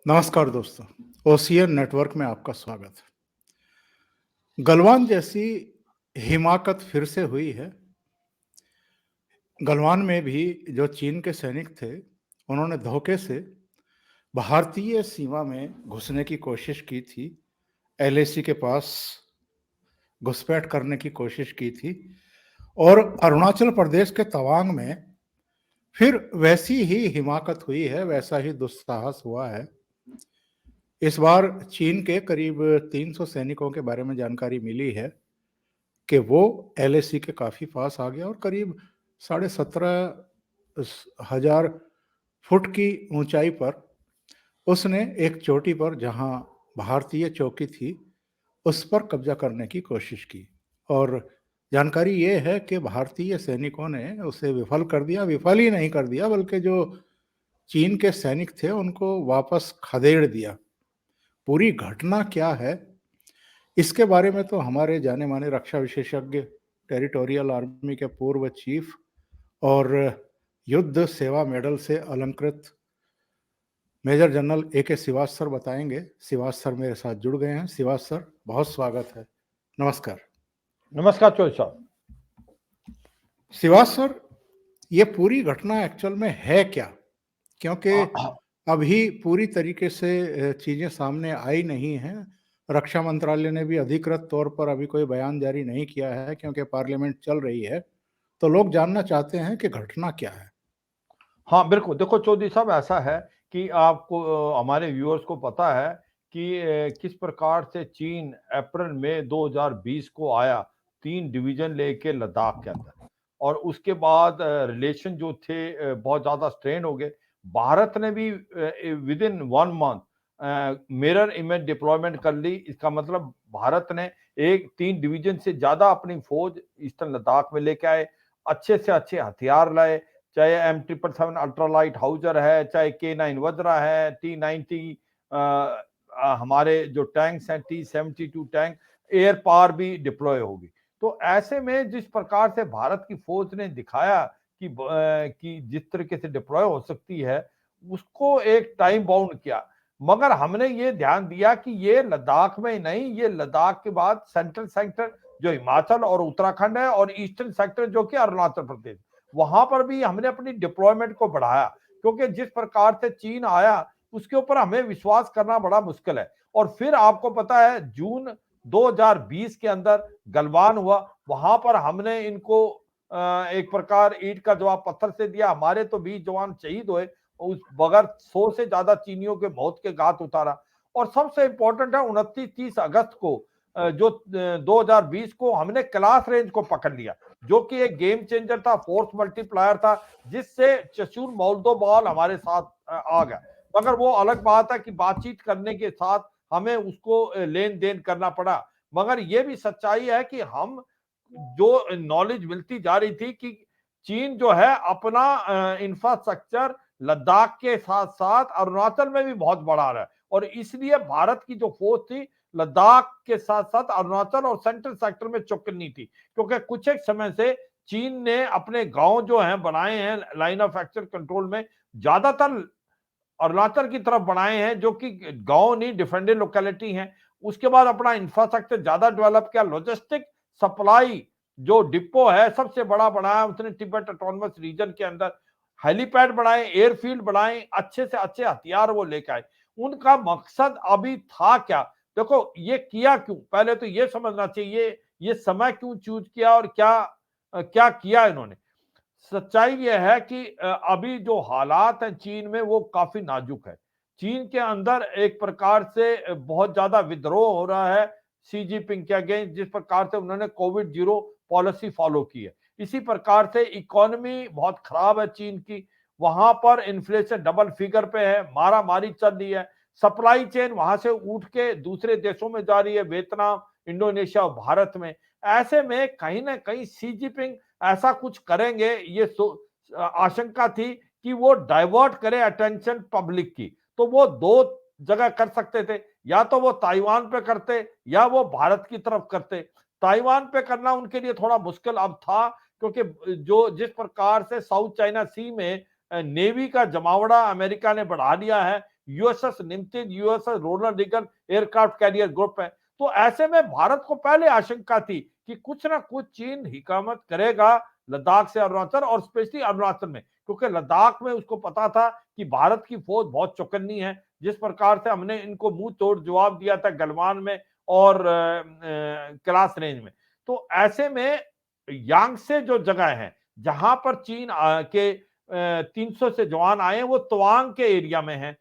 नमस्कार दोस्तों, ocean network में आपका स्वागत है। गलवान जैसी हिमाकत फिर से हुई है। गलवान में भी जो चीन के सैनिक थे, उन्होंने धोखे से भारतीय सीमा में घुसने की कोशिश की थी। एलएसी के पास घुसपैठ करने की कोशिश की थी और अरुणाचल प्रदेश के तवांग में फिर वैसी ही हिमाकत हुई है, वैसा ही दुस्साहस हुआ है। इस बार चीन के करीब 300 सैनिकों के बारे में जानकारी मिली है कि वो एलएसी के काफी पास आ गया और करीब 17,500 फुट की ऊंचाई पर उसने एक चोटी पर, जहां भारतीय चौकी थी, उस पर कब्जा करने की कोशिश की। और जानकारी ये है कि भारतीय सैनिकों ने उसे विफल कर दिया। विफल ही नहीं कर दिया, बल्कि जो चीन के सैनिक थे उनको वापस खदेड़ दिया। पूरी घटना क्या है, इसके बारे में तो हमारे जाने माने रक्षा विशेषज्ञ, टेरिटोरियल आर्मी के पूर्व चीफ और युद्ध सेवा मेडल से अलंकृत major general A K. Shrivas sir बताएंगे। श्रीवास सर मेरे साथ जुड़ गए हैं। श्रीवास सर, बहुत स्वागत है। नमस्कार। नमस्कार चौधरी साहब। श्रीवास सर, ये पूरी घटना एक्चुअल में है क्या? क्योंकि अभी पूरी तरीके से चीजें सामने आई नहीं हैं। रक्षा मंत्रालय ने भी अधिकृत तौर पर अभी कोई बयान जारी नहीं किया है, क्योंकि पार्लियामेंट चल रही है। तो लोग जानना चाहते हैं कि घटना क्या है। हाँ बिल्कुल, देखो चौधरी साहब, ऐसा है कि आपको हमारे व्यूअर्स को पता है कि किस प्रकार से चीन अप्रैल में 2020 को आया 3 डिवीजन लेके लद्दाख के अंदर, और उसके बाद रिलेशन जो थे बहुत ज़्यादा स्ट्रेन हो गए। भारत ने भी with in 1 month mirror image deployment कर ली। इसका मतलब भारत ने 3 डिवीजन से ज़्यादा अपनी फौज ईस्टर्न लद्दाख में लेके आए, अच्छे से अच्छे हथियार लाए, चाहे M777 अल्ट्रालाइट हाउजर है, चाहे K9 वज्रा है, T90 हमारे जो टैंक्स हैं, T72 टैंक, एयर पावर भी डिप्लॉय होगी। तो ऐसे में जिस प्रकार से भारत की फौज ने दिखाया कि जिस तरीके से डिप्लॉय हो सकती है, उसको एक टाइम बाउंड किया। मगर हमने ये ध्यान दिया कि ये लद्दाख में नहीं, ये लद्दाख के बाद सेंट्रल सेक्टर जो हिमाचल और उत्तराखंड है, और ईस्टर्न सेक्टर जो कि अरुणाचल प्रदेश, वहां पर भी हमने अपनी डिप्लॉयमेंट को बढ़ाया। क्योंकि जिस प्रकार से चीन आया, उसके ऊपर हमें विश्वास करना बड़ा मुश्किल है। और फिर आपको पता है जून 2020 के अंदर गलवान हुआ, वहां पर हमने इनको एक प्रकार ईंट का जवाब पत्थर से दिया। हमारे तो 20 जवान शहीद हुए, उस बगैर 100 से ज्यादा चीनियों के मौत के घाट उतारा। और सबसे इंपॉर्टेंट है 29-30 अगस्त को जो 2020 को हमने क्लास रेंज को पकड़ लिया, जो कि एक गेम चेंजर था, फोर्स मल्टीप्लायर था, जिससे चशूर मोल्दोबाल हमारे साथ आ गया। मगर वो अलग बात है कि बातचीत करने के साथ हमें उसको लेन देन करना पड़ा। मगर ये भी सच्चाई है कि हम जो नॉलेज मिलती जा रही थी कि चीन जो है अपना इंफ्रास्ट्रक्चर लद्दाख के साथ साथ अरुणाचल में भी बहुत बढ़ा रहा है, और इसलिए भारत की जो फौज थी लद्दाख के साथ साथ अरुणाचल और सेंट्रल सेक्टर में चौकन्नी थी। क्योंकि कुछ एक समय से चीन ने अपने गांव जो हैं बनाए हैं लाइन ऑफ एक्शन कंट्रोल में, ज्यादातर अरुणाचल की तरफ बनाए हैं, जो कि गांव नहीं डिफेंडेड लोकेलिटी हैं। उसके बाद अपना इंफ्रास्ट्रक्चर ज्यादा डेवलप किया, लॉजिस्टिक सप्लाई जो डिपो है सबसे बड़ा बनाया उसने तिब्बत ऑटोनमस रीजन के अंदर, हेलीपैड बनाए, एयरफील्ड बनाए, अच्छे से अच्छे हथियार वो लेके आए। उनका मकसद अभी था क्या? देखो ये किया क्यों, पहले तो ये समझना चाहिए ये समय क्यों चूज किया और क्या किया इन्होंने। सच्चाई यह है कि अभी जो हालात हैं चीन में वो काफी नाजुक है। चीन के अंदर एक प्रकार से बहुत ज्यादा विद्रोह हो रहा है शी जिनपिंग के अगेंस्ट, जिस प्रकार से उन्होंने कोविड जीरो पॉलिसी फॉलो की है। इसी प्रकार से इकोनॉमी बहुत खराब है चीन की, वहां पर इन्फ्लेशन डबल फिगर पे है, मारा मारी चल रही है, सप्लाई चेन वहां से उठ के दूसरे देशों में जा रही है, वियतनाम, इंडोनेशिया और भारत में। ऐसे में कहीं ना कहीं शी जिनपिंग ऐसा कुछ करेंगे, ये आशंका थी कि वो डाइवर्ट करे अटेंशन पब्लिक की। तो वो दो जगह कर सकते थे, या तो वो ताइवान पे करते या वो भारत की तरफ करते। ताइवान पे करना उनके लिए थोड़ा मुश्किल अब था, क्योंकि जो जिस प्रकार से साउथ चाइना सी में नेवी का जमावड़ा अमेरिका ने बढ़ा लिया है, USS Nimitz, USS Ronald Reagan aircraft carrier group है। तो ऐसे में भारत को पहले आशंका थी कि कुछ ना कुछ चीन हिकामत करेगा लद्दाख से अरुणाचल, और स्पेशली अरुणाचल में, क्योंकि लद्दाख में उसको पता था कि भारत की फौज बहुत चौकन्नी है। जिस प्रकार से हमने इनको मुंह तोड़ जवाब दिया था गलवान में और क्लास रेंज में। तो ऐसे में यांगसे जो जगह है जहां पर चीन के 300 से जवान आए हैं, वो तवांग के एरिया में है।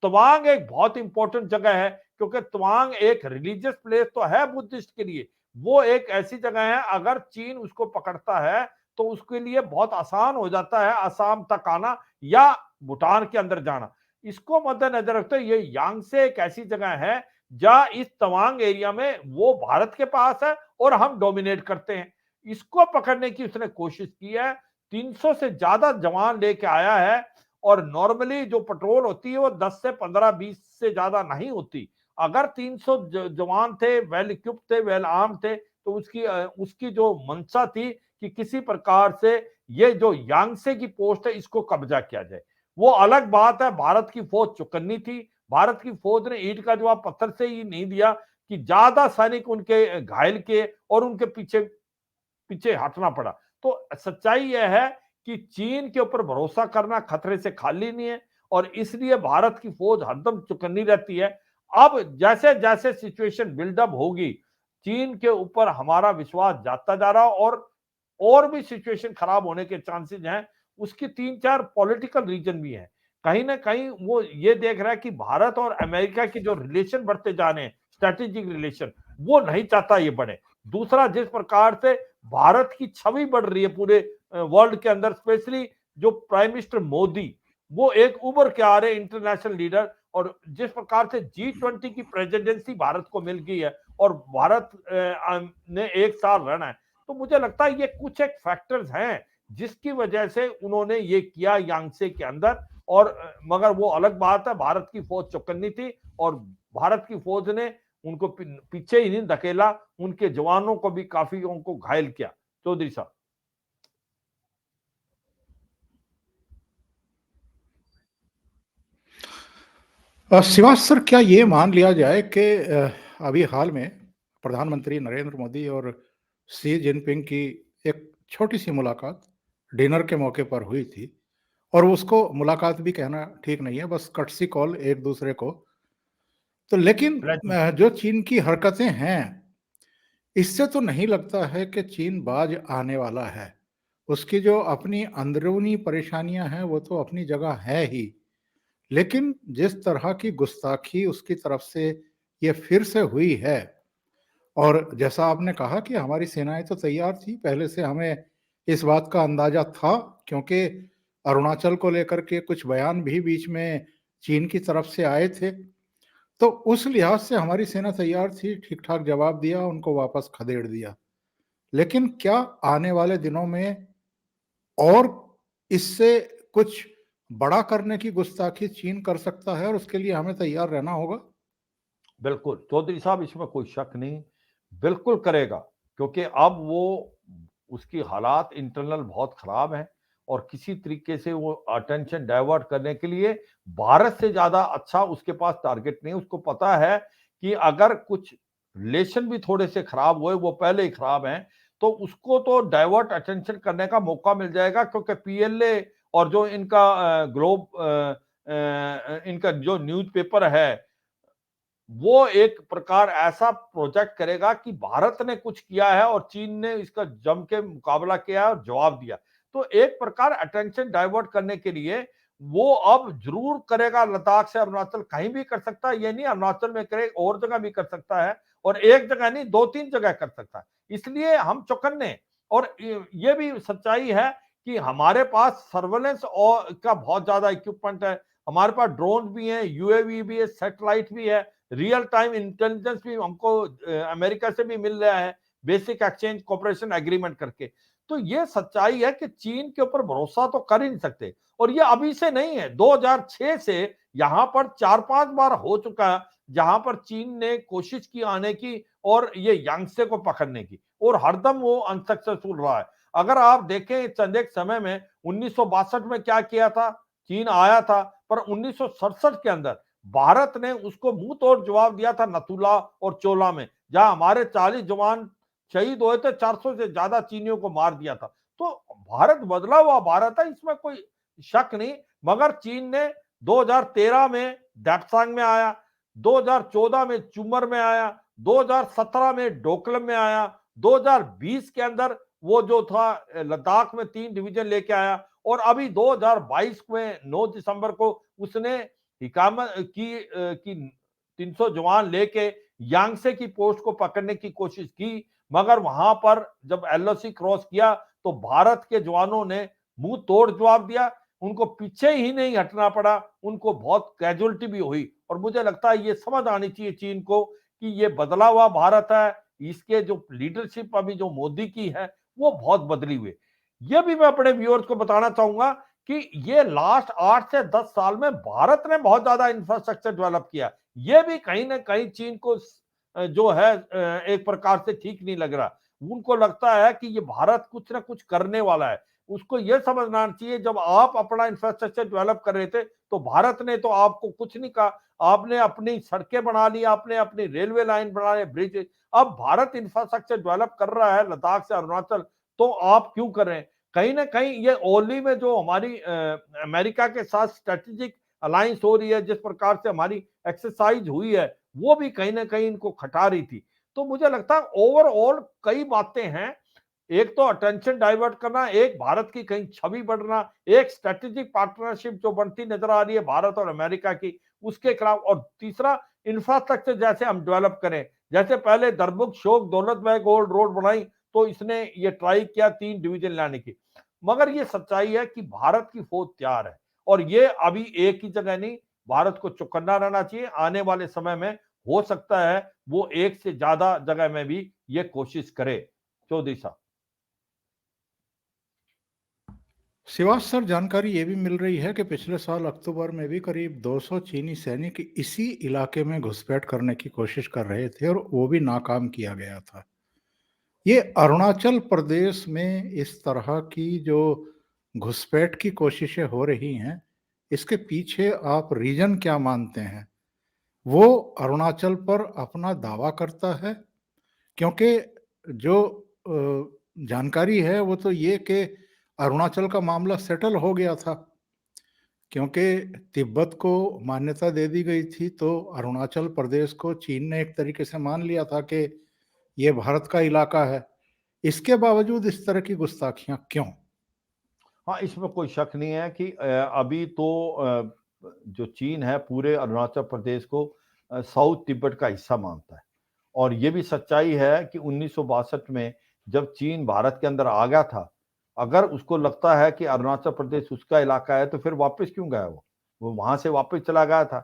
तवांग एक बहुत इंपॉर्टेंट जगह है, क्योंकि तवांग एक रिलीजियस प्लेस तो है बुद्धिस्ट के लिए। वो एक ऐसी जगह है, अगर चीन उसको पकड़ता है तो उसके लिए बहुत आसान हो जाता है असम तक आना या भूटान के अंदर जाना। इसको मद्देनजर रखते हुए ये यांगसे एक ऐसी जगह है जहां इस तवांग एरिया में वो भारत के पास है और हम डोमिनेट करते हैं। इसको पकड़ने की उसने कोशिश की है। 300 से ज्यादा जवान लेके आया है, और नॉर्मली जो पेट्रोल होती है वो 10 से 15 20 से ज्यादा नहीं होती। अगर 300 जवान थे, वेल इक्विप्ड थे, वेल आर्म थे, तो उसकी जो मंशा थी कि किसी प्रकार से ये जो यांगसे की पोस्ट है इसको कब्जा किया जाए। वो अलग बात है, भारत की फौज चौकन्नी थी। भारत की फौज ने ईंट का जवाब पत्थर से ही नहीं दिया कि ज्यादा सैनिक उनके घायल किए और उनके पीछे पीछे हटना पड़ा। तो सच्चाई यह है कि चीन के ऊपर भरोसा करना खतरे से खाली नहीं है, और इसलिए भारत की फौज हरदम चौकन्नी रहती है। अब जैसे जैसे सिचुएशन बिल्डअप होगी, चीन के ऊपर हमारा विश्वास जाता जा रहा, और भी सिचुएशन खराब होने के चांसेस हैं। उसकी 3-4 पॉलिटिकल रीजन भी हैं। कहीं ना कहीं वो ये देख रहा है कि भारत और अमेरिका के जो रिलेशन बढ़ते जा रहे हैं, स्ट्रेटेजिक रिलेशन, वो नहीं चाहता ये बढ़े। दूसरा, जिस प्रकार से भारत की छवि बढ़ रही है पूरे वर्ल्ड के अंदर, स्पेशली जो प्राइम मिनिस्टर मोदी, वो एक उभर के आ रहे इंटरनेशनल लीडर, और जिस प्रकार से G20 की प्रेसिडेंसी भारत को मिल गई है और भारत ने एक साल रहना है, तो मुझे लगता है ये कुछ एक फैक्टर्स हैं जिसकी वजह से उन्होंने ये किया यांगसे के अंदर। और मगर वो अलग बात है, भारत की फौज चौकन्नी थी और भारत की फौज ने उनको पीछे ही नहीं धकेला, उनके जवानों को भी काफी उनको घायल किया। चौधरी साहब। शिवाज सर, क्या ये मान लिया जाए कि अभी हाल में प्रधानमंत्री नरेंद्र मोदी और शी जिनपिंग की एक छोटी सी मुलाकात डिनर के मौके पर हुई थी, और उसको मुलाकात भी कहना ठीक नहीं है, बस कर्टसी कॉल एक दूसरे को। तो लेकिन जो चीन की हरकतें हैं, इससे तो नहीं लगता है कि चीन बाज आने वाला है। उसकी जो अपनी अंदरूनी परेशानियां हैं वो तो अपनी जगह है ही, लेकिन जिस तरह की गुस्ताखी उसकी तरफ से ये फिर से हुई है, और जैसा आपने कहा कि हमारी सेनाएं तो तैयार थी, पहले से हमें इस बात का अंदाजा था, क्योंकि अरुणाचल को लेकर के कुछ बयान भी बीच में चीन की तरफ से आए थे। तो उस लिहाज से हमारी सेना तैयार थी, ठीक ठाक जवाब दिया, उनको वापस खदेड़ दिया। लेकिन क्या आने वाले दिनों में और इससे कुछ बड़ा करने की गुस्ताखी चीन कर सकता है, और उसके लिए हमें तैयार रहना होगा? बिल्कुल, चौधरी साहब, इसमें कोई शक नहीं, बिल्कुल करेगा, क्योंकि अब वो उसकी हालात इंटरनल बहुत खराब हैं, और किसी तरीके से वो अटेंशन डाइवर्ट करने के लिए भारत से ज़्यादा अच्छा उसके पास टारगेट नहीं है। उसको पता है कि अगर कुछ रिलेशन भी थोड़े से खराब हुए, वो पहले ही खराब हैं, तो उसको तो डाइवर्ट अटेंशन करने का मौका मिल जाएगा, क्योंकि पीएलए और जो इनका इनका जो न्यूज़पेपर है, वो एक प्रकार ऐसा प्रोजेक्ट करेगा कि भारत ने कुछ किया है और चीन ने इसका जम के मुकाबला किया है और जवाब दिया। तो एक प्रकार अटेंशन डाइवर्ट करने के लिए वो अब जरूर करेगा। लद्दाख से अरुणाचल कहीं भी कर सकता है, ये नहीं अरुणाचल में करे, और जगह भी कर सकता है, और एक जगह नहीं 2-3 जगह कर सकता है। इसलिए हम चौकन्ने, और ये भी सच्चाई है कि हमारे पास सर्वेलेंस और का बहुत ज्यादा इक्विपमेंट है। हमारे पास ड्रोन भी है, यूएवी भी है, सैटेलाइट भी है, रियल टाइम इंटेलिजेंस भी हमको अमेरिका से भी मिल रहा है, बेसिक एक्सचेंज कोऑपरेशन एग्रीमेंट करके। तो ये सच्चाई है कि चीन के ऊपर भरोसा तो कर ही नहीं सकते, और ये अभी से नहीं है, 2006 से यहां पर 4-5 बार हो चुका है जहां पर चीन ने कोशिश की आने की और ये यांगसे को पकड़ने की, और हरदम वो अनसक्सेसफुल रहा है। अगर आप देखें चंद एक समय में 1962 में क्या किया था, चीन आया था, पर 1967 के अंदर भारत ने उसको मुंह तोड़ जवाब दिया था नथुला और चोला में, जहां हमारे 40 जवान शहीद हुए थे, 400 से ज्यादा चीनियों को मार दिया था। तो भारत बदला हुआ भारत है, इसमें कोई शक नहीं। मगर चीन ने 2013 में डेप्सांग में आया, 2014 में चुमर में आया, 2017 में डोकलम में आया, 2020 के अंदर वो जो था लद्दाख में 3 डिवीजन लेके आया, और अभी 2022 में 9 दिसंबर को उसने हिकामत की 300 जवान लेके यांगसे की पोस्ट को पकड़ने की कोशिश की। मगर वहां पर जब एलओसी क्रॉस किया तो भारत के जवानों ने मुंह तोड़ जवाब दिया, उनको पीछे ही नहीं हटना पड़ा, उनको बहुत कैजुअलिटी भी हुई। और मुझे लगता है ये समझ आनी चाहिए चीन को कि ये बदला हुआ भारत है, इसके जो लीडरशिप अभी जो मोदी की है वो बहुत बदली हुई। ये भी मैं अपने व्यूअर्स को बताना चाहूंगा कि ये लास्ट 8 से 10 साल में भारत ने बहुत ज्यादा इंफ्रास्ट्रक्चर डेवलप किया। ये भी कहीं ना कहीं चीन को जो है एक प्रकार से ठीक नहीं लग रहा। उनको लगता है कि ये भारत कुछ ना कुछ करने वाला है। उसको ये समझना चाहिए, जब आप अपना इंफ्रास्ट्रक्चर डेवलप कर रहे थे तो भारत ने तो आपको कुछ नहीं कहा। आपने अपनी सड़कें बना ली, आपने अपनी रेलवे लाइन बना ली, ब्रिज। अब भारत इंफ्रास्ट्रक्चर डेवलप कर रहा है लद्दाख से अरुणाचल, तो आप क्यों कर रहे हैं? कहीं ना कहीं ये ओली में जो हमारी अमेरिका के साथ स्ट्रेटेजिक अलायंस हो रही है, जिस प्रकार से हमारी एक्सरसाइज हुई है, वो भी कहीं ना कहीं इनको खटा रही थी। तो मुझे लगता है ओवरऑल कई बातें हैं। एक तो अटेंशन डाइवर्ट करना, एक भारत की कहीं छवि बढ़ना, एक स्ट्रेटेजिक पार्टनरशिप जो बनती नजर आ रही है भारत और अमेरिका की, उसके खिलाफ, और तीसरा इंफ्रास्ट्रक्चर जैसे हम डेवलप करें। जैसे पहले दरबुक शोक दौलत बेग गोल्ड रोड बनाई, तो इसने ये ट्राई किया 3 डिवीजन लाने की। मगर ये सच्चाई है कि भारत की फौज तैयार है, और ये अभी एक ही जगह नहीं, भारत को चौकन्ना रहना चाहिए। आने वाले समय में हो सकता है वो एक से ज्यादा जगह में भी ये कोशिश करे। चौधरी साहब। शिवाज सर, जानकारी ये भी मिल रही है कि पिछले साल अक्टूबर में भी करीब 200 चीनी सैनिक इसी इलाके में घुसपैठ करने की कोशिश कर रहे थे और वो भी नाकाम किया गया था। ये अरुणाचल प्रदेश में इस तरह की जो घुसपैठ की कोशिशें हो रही हैं, इसके पीछे आप रीजन क्या मानते हैं? वो अरुणाचल पर अपना दावा करता है, क्योंकि जो जानकारी है वो तो ये कि अरुणाचल का मामला सेटल हो गया था, क्योंकि तिब्बत को मान्यता दे दी गई थी, तो अरुणाचल प्रदेश को चीन ने एक तरीके से मान लिया था कि ये भारत का इलाका है। इसके बावजूद इस तरह की गुस्ताखियां क्यों? हाँ, इसमें कोई शक नहीं है कि अभी तो जो चीन है पूरे अरुणाचल प्रदेश को साउथ तिब्बत का हिस्सा मानता है। और ये भी सच्चाई है कि 1962 में जब चीन भारत के अंदर आ गया था, अगर उसको लगता है कि अरुणाचल प्रदेश उसका इलाका है, तो फिर वापस क्यों गया वो वहां से वापस चला गया था।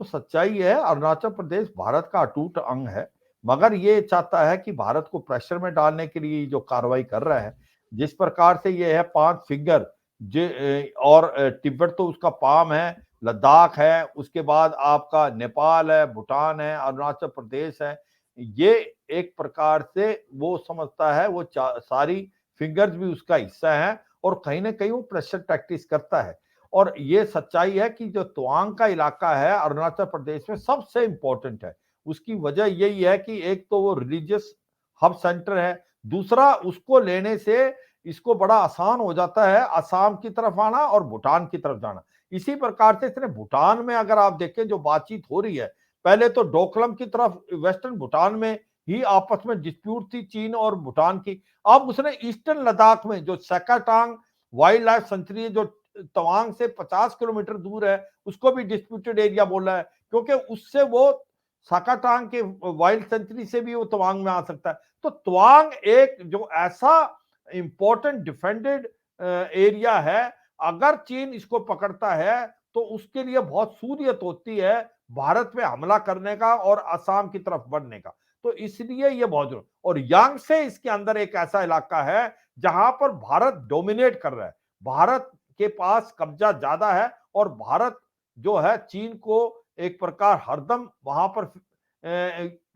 तो सच्चाई है, अरुणाचल प्रदेश भारत का अटूट अंग है। मगर ये चाहता है कि भारत को प्रेशर में डालने के लिए जो कार्रवाई कर रहा है, जिस प्रकार से ये है 5 फिंगर, और तिब्बत तो उसका पाम है, लद्दाख है, उसके बाद आपका नेपाल है, भूटान है, अरुणाचल प्रदेश है। ये एक प्रकार से वो समझता है वो सारी फिंगर्स भी उसका हिस्सा है, और कहीं ना कहीं वो प्रेशर टैक्टिस करता है। और ये सच्चाई है कि जो तवांग का इलाका है अरुणाचल प्रदेश में सबसे इंपॉर्टेंट है। उसकी वजह यही है कि एक तो वो रिलीजियस हब सेंटर है, दूसरा उसको लेने से इसको बड़ा आसान हो जाता है असम की तरफ आना और भूटान की तरफ जाना। इसी प्रकार से इसने भूटान में अगर आप देखें जो बातचीत हो रही है, पहले तो डोकलम की तरफ वेस्टर्न भूटान में ही आपस में डिस्प्यूट थी चीन और भूटान की। अब उसने ईस्टर्न लद्दाख में जो सैकाटांग वाइल्ड लाइफ सेंचुरी जो तवांग से 50 किलोमीटर दूर है, उसको भी डिस्प्यूटेड एरिया बोला है, क्योंकि उससे वो साकाटांग के वाइल्ड सेंचुरी से भी वो तवांग में आ सकता है। तो तवांग एक जो ऐसा इंपॉर्टेंट डिफेंडेड एरिया है, अगर चीन इसको पकड़ता है तो उसके लिए बहुत सूलियत होती है भारत पे हमला करने का और असम की तरफ बढ़ने का। तो इसलिए ये बहुत जरूरी, और यांगसे इसके अंदर एक ऐसा इलाका है जहां पर भारत डोमिनेट कर रहा है, भारत के पास कब्जा ज्यादा है, और भारत जो है चीन को एक प्रकार हरदम वहां पर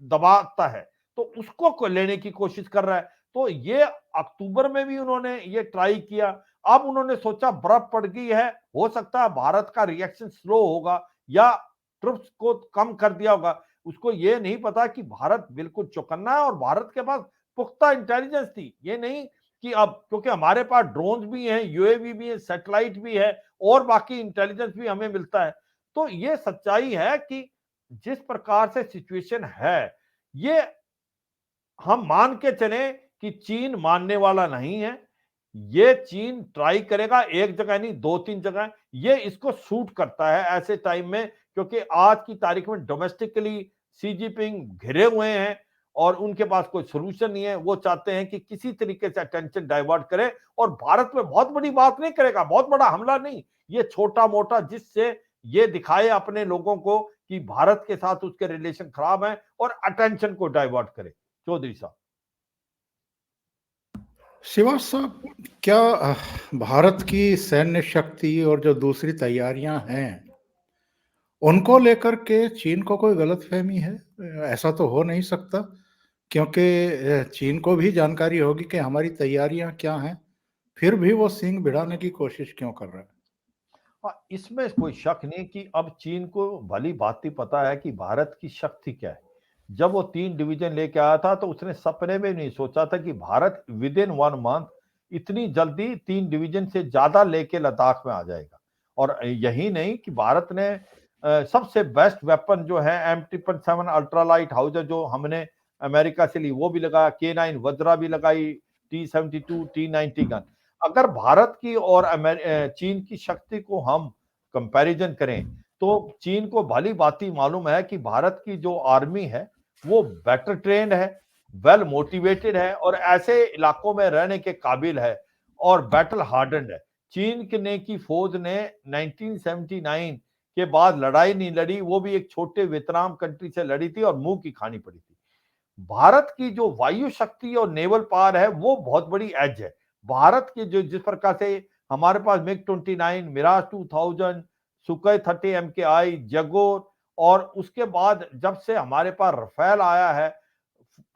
दबाता है, तो उसको लेने की कोशिश कर रहा है। तो ये अक्टूबर में भी उन्होंने ये ट्राई किया। अब उन्होंने सोचा बर्फ पड़ गई है, हो सकता है भारत का रिएक्शन स्लो होगा, या ट्रुप्स को कम कर दिया होगा। उसको ये नहीं पता कि भारत बिल्कुल चौकन्ना है और भारत के पास पुख्ता इंटेलिजेंस थी। ये नहीं कि अब क्योंकि हमारे पास ड्रोन्स भी हैं, यूएवी भी है, सैटेलाइट भी है और बाकी इंटेलिजेंस भी हमें मिलता है। तो ये सच्चाई है कि जिस प्रकार से सिचुएशन है, ये हम मान के चलें कि चीन मानने वाला नहीं है। ये चीन ट्राई करेगा, एक जगह नहीं 2-3 जगह। ये इसको सूट करता है ऐसे टाइम में, क्योंकि आज की तारीख में डोमेस्टिकली शी जिनपिंग घिरे हुए हैं और उनके पास कोई सॉल्यूशन नहीं है। वो चाहते हैं कि किसी तरीके से अटेंशन डाइवर्ट करें और भारत में बहुत बड़ी बात नहीं करेगा, बहुत बड़ा हमला नहीं। ये छोटा-मोटा जिससे ये दिखाए अपने लोगों को कि भारत के साथ उसके रिलेशन खराब हैं और अटेंशन को डाइवर्ट करे। चौधरी साहब। शिवाज साहब, क्या भारत की सैन्य शक्ति और जो दूसरी तैयारियां हैं, उनको लेकर के चीन को कोई गलतफहमी है? ऐसा तो हो नहीं सकता, क्योंकि चीन को भी जानकारी होगी कि हमारी तैयारियां क्या हैं, फिर भी वो सींग भिड़ाने की कोशिश क्यों कर रहा है? हाँ, इसमें कोई शक नहीं कि अब चीन को भली-भांति पता है कि भारत की शक्ति क्या है। जब वो 3 डिवीज़न लेके आया था, तो उसने सपने में नहीं सोचा था कि भारत विदिन 1 मंथ इतनी जल्दी 3 डिवीज़न से ज़्यादा लेके लद्दाख में आ जाएगा। और यही नहीं कि भारत ने सबसे बेस्ट वेपन जो है M777 अल्ट्रा लाइट हाउज़र जो हमने अमेरिका से ली, वो भी लगाया, K9 वज्रा भी लगाई, T-72, T-90 गन। अगर भारत की और चीन की शक्ति को हम कंपैरिजन करें, तो चीन को भली-भांति मालूम है कि भारत की जो आर्मी है, वो बेटर ट्रेन्ड है, वेल मोटिवेटेड है और ऐसे इलाकों में रहने के काबिल है और बैटल हार्डन्ड है। चीन की फौज ने 1979 के बाद लड़ाई नहीं लड़ी, वो भी एक छोटे वियतनाम कंट्री से लड़ी थी और मुँह की खानी पड़ी थी। भारत की जो वायु शक्ति और नेवल पावर है, वो बहुत बड़ी एज है। भारत की जो जिस प्रकार से हमारे पास मिग-29, मिराज 2000, सुखोई 30 एमकेआई, जगुआर और उसके बाद जब से हमारे पास राफेल आया है,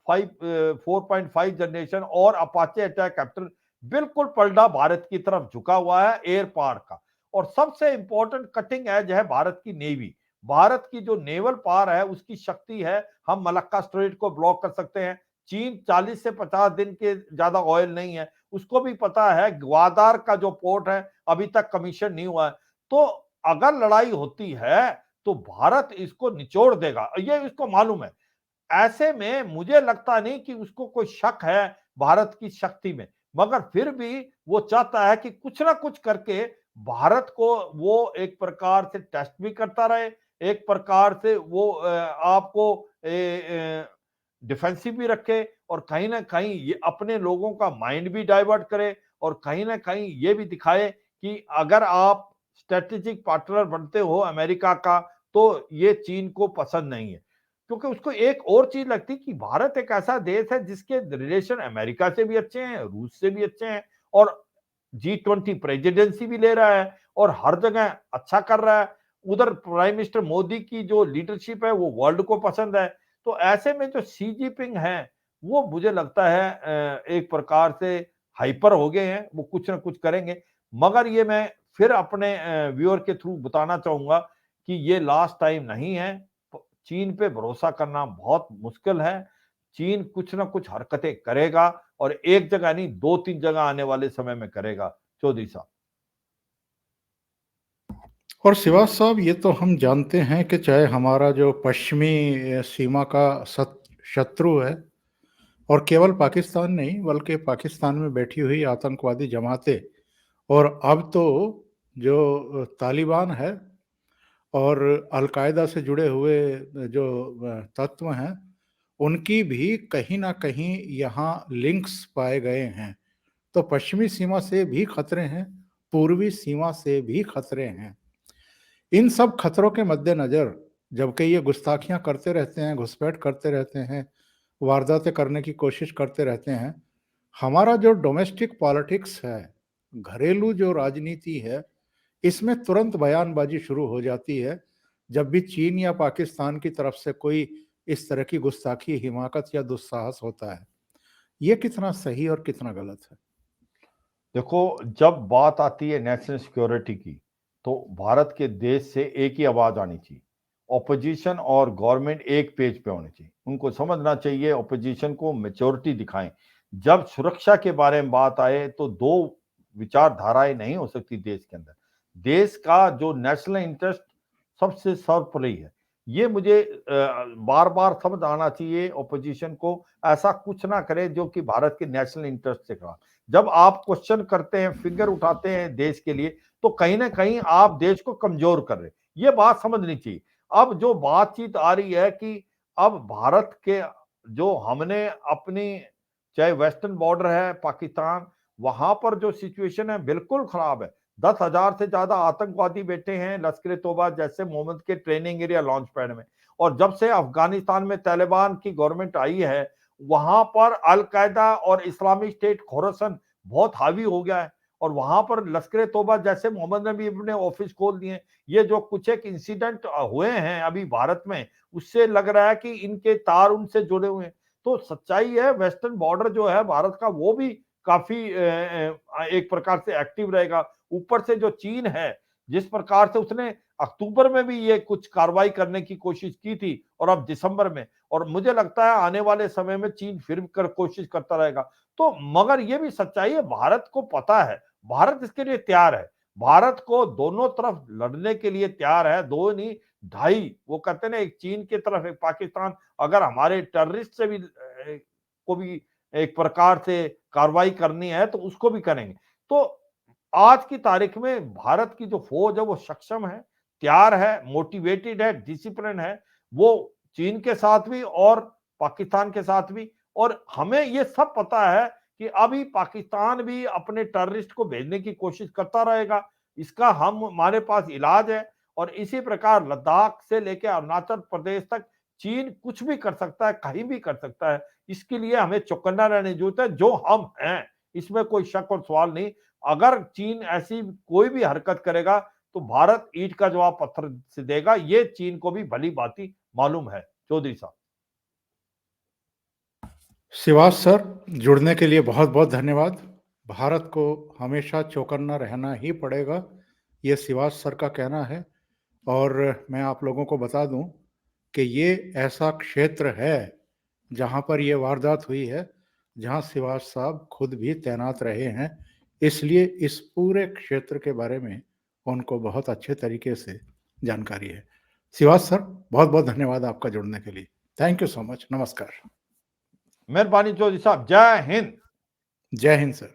4.5 जनरेशन और अपाचे अटैक कैप्टर, बिल्कुल पलड़ा भारत की तरफ झुका हुआ है एयर पावर का। और सबसे इंपॉर्टेंट कटिंग एज है भारत की नेवी। भारत की जो नेवल पावर है, उसकी शक्ति है, हम मलक्का स्ट्रेट को ब्लॉक कर सकते हैं। चीन 40 से 50 दिन के ज्यादा ऑयल नहीं है, उसको भी पता है ग्वादार का जो पोर्ट है अभी तक कमीशन नहीं हुआ है। तो अगर लड़ाई होती है तो भारत इसको निचोड़ देगा, ये इसको मालूम है। ऐसे में मुझे लगता नहीं कि उसको कोई शक है भारत की शक्ति में, मगर फिर भी वो चाहता है कि कुछ ना कुछ करके भारत को वो एक प्रकार से टेस्ट भी करता रहे, एक प्रकार से वो आपको डिफेंसिव भी रखे और कहीं न कहीं ये अपने लोगों का माइंड भी डाइवर्ट करे और कहीं न कहीं ये भी दिखाए कि अगर आप स्ट्रैटेजिक पार्टनर बनते हो अमेरिका का, तो ये चीन को पसंद नहीं है। क्योंकि उसको एक और चीज़ लगती है कि भारत एक ऐसा देश है जिसके रिलेशन अमेरिका से भी अच्छे हैं, रूस से भी अच्छे हैं और G20 प्रेसिडेंसी भी ले रहा है और हर जगह अच्छा कर रहा है। उधर प्राइम मिनिस्टर मोदी की जो लीडरशिप है वो वर्ल्ड को पसंद है। तो ऐसे में जो शी जिनपिंग हैं, वो मुझे लगता है एक प्रकार से हाइपर हो गए हैं, वो कुछ ना कुछ करेंगे। मगर ये मैं फिर अपने व्यूअर के थ्रू बताना चाहूँगा कि ये लास्ट टाइम नहीं है। प चीन पे भरोसा करना बहुत मुश्किल है। चीन कुछ ना कुछ हरकतें करेगा और एक जगह नहीं 2-3 जगह आने वाले समय में करेगा। चौधरी साहब। और श्रीवास साहब, ये तो हम जानते हैं कि चाहे हमारा जो पश्चिमी सीमा का शत्रु है, और केवल पाकिस्तान नहीं बल्कि पाकिस्तान में बैठी हुई आतंकवादी जमातें, और अब तो जो तालिबान है और अलकायदा से जुड़े हुए जो तत्व हैं, उनकी भी कहीं ना कहीं यहाँ लिंक्स पाए गए हैं। तो पश्चिमी सीमा से भी खतरे हैं, पूर्वी सीमा से भी खतरे हैं। इन सब खतरों के मद्देनजर, जबकि ये गुस्ताखियां करते रहते हैं, घुसपैठ करते रहते हैं, वारदातें करने की कोशिश करते रहते हैं, हमारा जो डोमेस्टिक पॉलिटिक्स है, घरेलू जो राजनीति है, इसमें तुरंत बयानबाजी शुरू हो जाती है जब भी चीन या पाकिस्तान की तरफ से कोई इस तरह की गुस्ताखी, हिमाकत या दुस्साहस होता है। ये कितना सही और कितना गलत है? देखो, जब बात आती है नेशनल सिक्योरिटी की, तो भारत के देश से एक ही आवाज़ आनी चाहिए ऑपोजिशन और गवर्नमेंट एक पेज पे होने चाहिए। उनको समझना चाहिए, ऑपोजिशन को मैच्योरिटी दिखाएं। जब सुरक्षा के बारे में बात आए तो दो विचारधाराएं नहीं हो सकती देश के अंदर। देश का जो नेशनल इंटरेस्ट सबसे सर्वोपरि है। ये मुझे बार बार समझ आना चाहिए ऑपोजिशन को, ऐसा कुछ ना करे जो कि भारत के नेशनल इंटरेस्ट से खिलाफ। जब आप क्वेश्चन करते हैं, फिंगर उठाते हैं देश के लिए, तो कहीं ना कहीं आप देश को कमजोर कर रहे हैं। ये बात समझनी चाहिए। अब जो बातचीत आ रही है कि अब भारत के जो हमने अपनी, चाहे वेस्टर्न बॉर्डर है पाकिस्तान, वहां पर जो सिचुएशन है बिल्कुल खराब है। 10,000 से ज्यादा आतंकवादी बैठे हैं लश्कर तोबा जैसे मोहम्मद के ट्रेनिंग एरिया लॉन्च पैड में। और जब से अफगानिस्तान में तालिबान की गवर्नमेंट आई है, वहां पर अल कायदा और इस्लामिक स्टेट खोरासन बहुत हावी हो गया है। और वहां पर लश्कर तोबा जैसे मोहम्मद ने भी अपने ऑफिस खोल दिए। ये जो कुछ एक इंसिडेंट हुए हैं अभी भारत में, उससे लग रहा है कि इनके तार उनसे जुड़े हुए हैं। तो सच्चाई है, वेस्टर्न बॉर्डर जो है भारत का, वो भी काफी एक प्रकार से एक्टिव रहेगा। ऊपर से जो चीन है, जिस प्रकार से उसने अक्टूबर में भी ये कुछ कार्रवाई करने की कोशिश की थी और अब दिसंबर में, और मुझे लगता है आने वाले समय में चीन फिर कर कोशिश करता रहेगा। तो मगर ये भी सच्चाई है, भारत को पता है, भारत इसके लिए तैयार है। भारत को दोनों तरफ लड़ने के लिए तैयार है, दो नहीं ढाई। वो कहते हैं ना, एक चीन की तरफ एक पाकिस्तान। अगर हमारे टेररिस्ट से भी को भी एक प्रकार से कार्रवाई करनी है तो उसको भी करेंगे। तो आज की तारीख में भारत की जो फौज है वो सक्षम है, तैयार है, मोटिवेटेड है, डिसिप्लिन है। वो चीन के साथ भी और पाकिस्तान के साथ भी। और हमें ये सब पता है कि अभी पाकिस्तान भी अपने टेररिस्ट को भेजने की कोशिश करता रहेगा। इसका हमारे पास इलाज है। और इसी प्रकार लद्दाख से लेकर अरुणाचल प्रदेश तक चीन कुछ भी कर सकता है, कहीं भी कर सकता है। इसके लिए हमें चौकन्ना रहने की जरूरत है, जो हम हैं, इसमें कोई शक और सवाल नहीं। अगर चीन ऐसी कोई भी हरकत करेगा तो भारत ईंट का जवाब पत्थर से देगा। ये चीन को भी भली भांति मालूम है। चौधरी साहब। शिवाज सर, जुड़ने के लिए बहुत बहुत धन्यवाद। भारत को हमेशा चौकन्ना रहना ही पड़ेगा, ये शिवाज सर का कहना है। और मैं आप लोगों को बता दूं कि ये ऐसा क्षेत्र है जहां पर ये वारदात हुई है, जहां शिवाज साहब खुद भी तैनात रहे हैं। इसलिए इस पूरे क्षेत्र के बारे में उनको बहुत अच्छे तरीके से जानकारी है। शिवाज सर, बहुत बहुत धन्यवाद आपका जुड़ने के लिए। Thank you so much. नमस्कार। मेहरबानी चौधरी साहब। जय हिंद। जय हिंद सर।